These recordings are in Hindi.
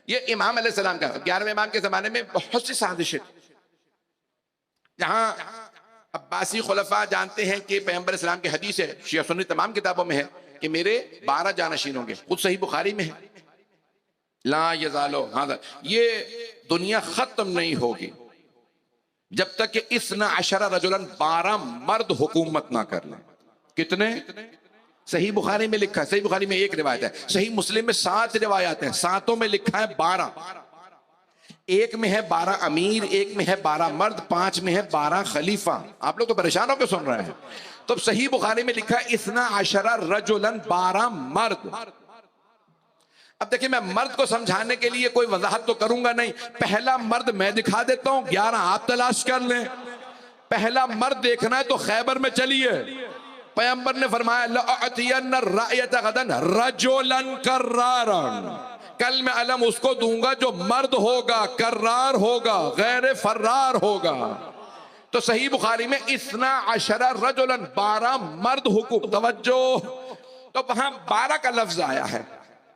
ये इमाम अलैहिस्सलाम का 11वें इमाम के जमाने में बहुत सी साजिशें, जहां अब्बासी खुलफा जानते हैं कि पैगंबर इस्लाम की हदीस है, शिया सुन्नी तमाम किताबों में है कि मेरे 12 जानशीन होंगे, खुद सही बुखारी में है, ला यजालो हाज़ा, ये दुनिया खत्म नहीं होगी जब तक कि इस्ना अशरा रजुलन 12 मर्द हुकूमत ना कर लें। कितने? सही बुखारी में लिखा है, सही बुखारी में एक रिवायत है, सही मुस्लिम में 7 रिवायत है, 7 में लिखा है 12। एक में है 12 अमीर, एक में है 12 मर्द, 5 में है 12 खलीफा। आप लोग तो परेशान होकर सुन रहे हैं। तो सही बुखारी में लिखा है इस्ना अशरा रजुलन, 12 मर्द। अब देखिए, मैं मर्द को समझाने के लिए कोई वजाहत तो करूंगा नहीं, पहला मर्द मैं दिखा देता हूं, 11 आप तलाश कर लें। पहला मर्द देखना है तो खैबर में चलिए, पैगंबर ने फरमाया लअतियन्न रायत गदन रजुलन कर्रारन, कल मैं अलम उसको दूंगा जो मर्द होगा, कर्रार होगा, गैर फर्रार होगा। तो सही बुखारी में इस्ना अशरा रजुलन, 12 मर्द हुकुम। तवज्जो, तो वहां 12 का लफ्ज आया है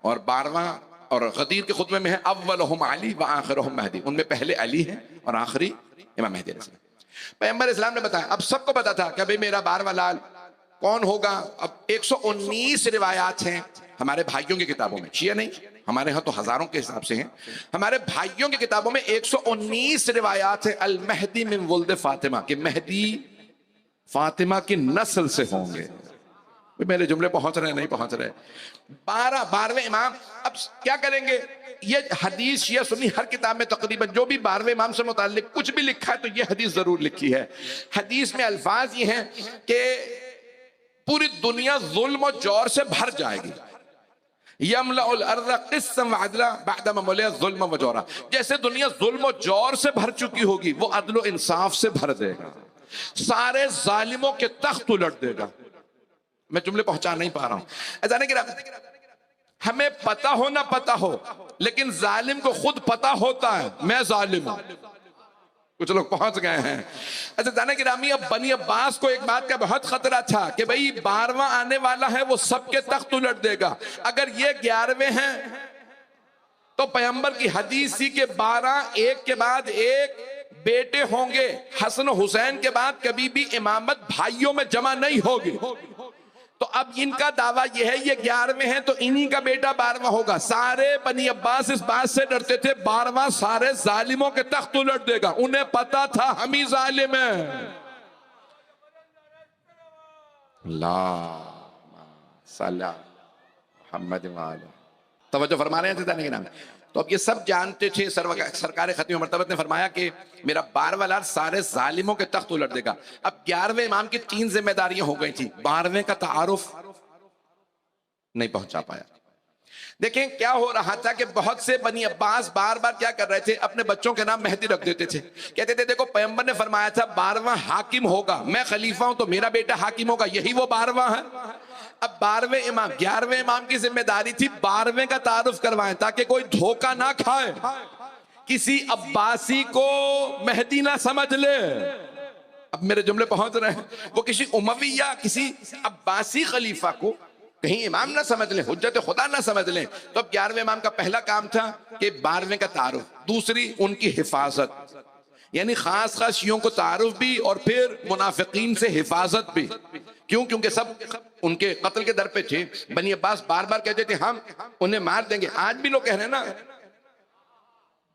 और 12वां, और गदीर के खुतबे में है अव्वलहुम अली व आखिरुहुम महदी, उनमें पहले अली है और आखिरी इमाम मेहदी अलैहिस्सलाम। पैगंबर इस्लाम ने बताया, अब सबको पता था कि भाई मेरा 12वां लाल कौन होगा। अब 119 रिवायात हैं हमारे भाइयों की किताबों में, शिया नहीं, हमारे यहाँ तो हजारों के हिसाब से हैं, हमारे भाइयों की किताबों में 119 रिवायात है अल महदी मिन वुल्द फातिमा, कि मेहदी फातिमा की नस्ल से होंगे। मेरे जुमले पहुंच रहे नहीं पहुंच रहे? 12वें इमाम। अब क्या करेंगे, ये हदीस शिया सुन्नी हर किताब में तकरीबन जो भी 12वें इमाम से मुताल्लिक कुछ भी लिखा है तो ये हदीस जरूर लिखी है। हदीस में अल्फाज ये हैं कि पूरी दुनिया जुल्म और जौर से भर जाएगी। यमलउल अर्ज़ क़िस्तन व अदला बअदमा मुलिअ ज़ुल्म व जौरा, जैसे दुनिया जुल्म और जौर से भर चुकी होगी वो अदल व इंसाफ से भर देगा, सारे जालिमों के तख्त उलट देगा। मैं जुमले पहुंचा नहीं पा रहा हूं। जाने कि हमें पता हो ना पता हो, लेकिन जालिम को खुद पता होता है मैं जालिम हूं। कुछ लोग पहुंच गए हैं। अच्छा जाने की रामी, अब बनी अब्बास को एक बात का बहुत खतरा था कि भाई 12वां आने वाला है, वो सबके तख्त उलट देगा। अगर ये 11वें हैं तो पैगंबर की हदीस थी कि 12 एक के बाद एक बेटे होंगे, हसन हुसैन के बाद कभी भी इमामत भाइयों में जमा नहीं होगी। तो अब इनका दावा यह है ये 11वें हैं तो इन्हीं का बेटा 12वां होगा। सारे बनी अब्बास इस बात से डरते थे 12वां सारे जालिमों के तख्त उलट देगा, उन्हें पता था हम ही जालिम हैं। तवज्जो फरमा रहे हैं। तो अब ये सब जानते थे, सरकार खतीम मर्तबत ने फरमाया कि मेरा 12वां लाल सारे जालिमों के तख्त उलट देगा। अब 11वें इमाम की 3 जिम्मेदारियां हो गई थी, 12वें का तारुफ नहीं पहुंचा पाया। देखें क्या हो रहा था कि बहुत से बनी अब्बास बार बार क्या कर रहे थे, अपने बच्चों के नाम मेहदी रख देते थे। कहते थे देखो पैगंबर ने फरमाया था 12वां हाकिम होगा, मैं खलीफा हूं तो मेरा बेटा हाकिम होगा, यही वो 12वां है। अब 12वें इमाम 11वें इमाम की जिम्मेदारी थी 12वें का तारुफ करवाएं ताकि कोई धोखा ना खाए, किसी अब्बासी को मेहदी ना समझ ले। अब मेरे जुमले पहुंच रहे हैं, वो किसी उमवी या किसी अब्बासी खलीफा को कहीं इमाम ना समझ लें, हुज्जत खुदा ना समझ लें। तो अब 11वें इमाम का पहला काम था कि 12वें का तारुफ, दूसरी उनकी हिफाजत, यानी खास खास शियों को तारुफ भी और फिर मुनाफिकीन से हिफाजत भी। क्यों? क्योंकि सब उनके कत्ल के दर पे थे। बनी अब्बास बार बार कहते थे हम उन्हें मार देंगे। आज भी लोग कह रहे हैं ना,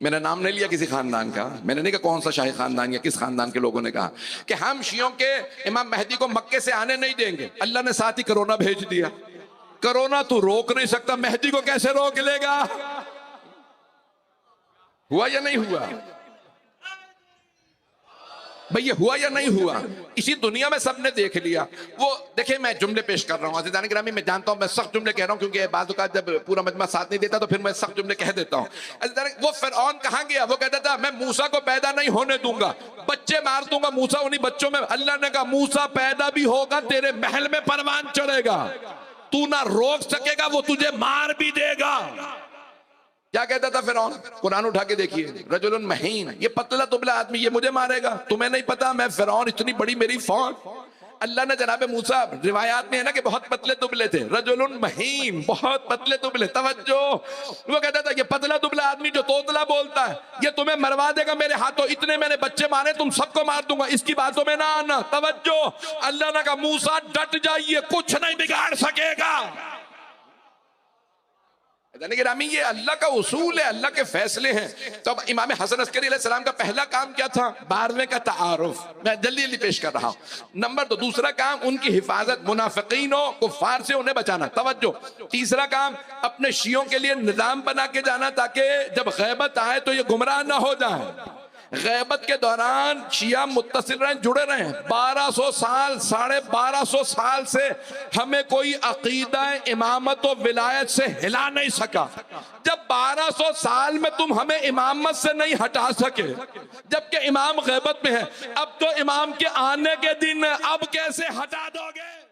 मेरा नाम नहीं लिया किसी खानदान का, मैंने नहीं कहा कौन सा शाही खानदान या किस खानदान के लोगों ने कहा कि हम शियों के इमाम मेहदी को मक्के से आने नहीं देंगे। अल्लाह ने साथ ही कोरोना भेज दिया। कोरोना तू रोक नहीं सकता, मेहदी को कैसे रोक लेगा? हुआ या नहीं हुआ भाई? ये हुआ या नहीं हुआ? इसी दुनिया में सबने देख लिया। वो देखिए, मैं जुमले पेश कर रहा हूँ अज़ीज़ान गिरामी, मैं जानता हूँ मैं सख्त जुमले कह रहा हूँ क्योंकि बाज़ औक़ात जब पूरा मजमा साथ नहीं देता तो फिर मैं सख्त जुमले कह देता हूँ। वो फ़िरऔन कहाँ गया? वो कहता था मैं मूसा को पैदा नहीं होने दूंगा, बच्चे मार दूंगा मूसा उन्हीं बच्चों में। अल्लाह ने कहा मूसा पैदा भी होगा, तेरे महल में परवान चढ़ेगा, तू ना रोक सकेगा, वो तुझे मार भी देगा। क्या कहता था फिरौन? कुरान उठा के देखिए, रजुलन महीन, ये पतला दुबला आदमी ये मुझे मारेगा, तुम्हें नहीं पता मैं फिरौन, इतनी बड़ी मेरी फौज। अल्लाह ने जनाब मूसा, रिवायात में है ना कि बहुत पतले दुबले थे, रजुलुन महीन, बहुत पतले दुबले, तवज्जो, वो कहता था ये पतला दुबला आदमी जो तोतला बोलता है ये तुम्हें मरवा देगा मेरे हाथों, इतने मैंने बच्चे मारे तुम सबको मार दूंगा, इसकी बातों में ना आना। तवज्जो, अल्लाह ने कहा मूसा डट जाइए, कुछ नहीं बिगाड़ सकेगा। गिरामी ये अल्लाह का उसूल है, अल्लाह के फैसले हैं। तो अब इमाम हसन अस्करी अलैहिस्सलाम का पहला काम क्या था? 12वें का तारुफ। मैं जल्दी जल्दी पेश कर रहा हूं। नंबर 2, दूसरा काम उनकी हिफाजत, मुनाफिकीनों कुफार से उन्हें बचाना, तवज्जो। तीसरा काम अपने शियों के लिए निजाम बना के जाना ताकि जब गैबत आए तो ये गुमराह ना हो जाए। गैबत के दौरान शिया मुत्तसिल रहें, जुड़े रहें। 1200 साल, 1250 साल से हमें कोई अकीदा इमामत और विलायत से हिला नहीं सका। जब 1200 साल में तुम हमें इमामत से नहीं हटा सके, जबकि इमाम गैबत में है, अब तो इमाम के आने के दिन अब कैसे हटा दोगे?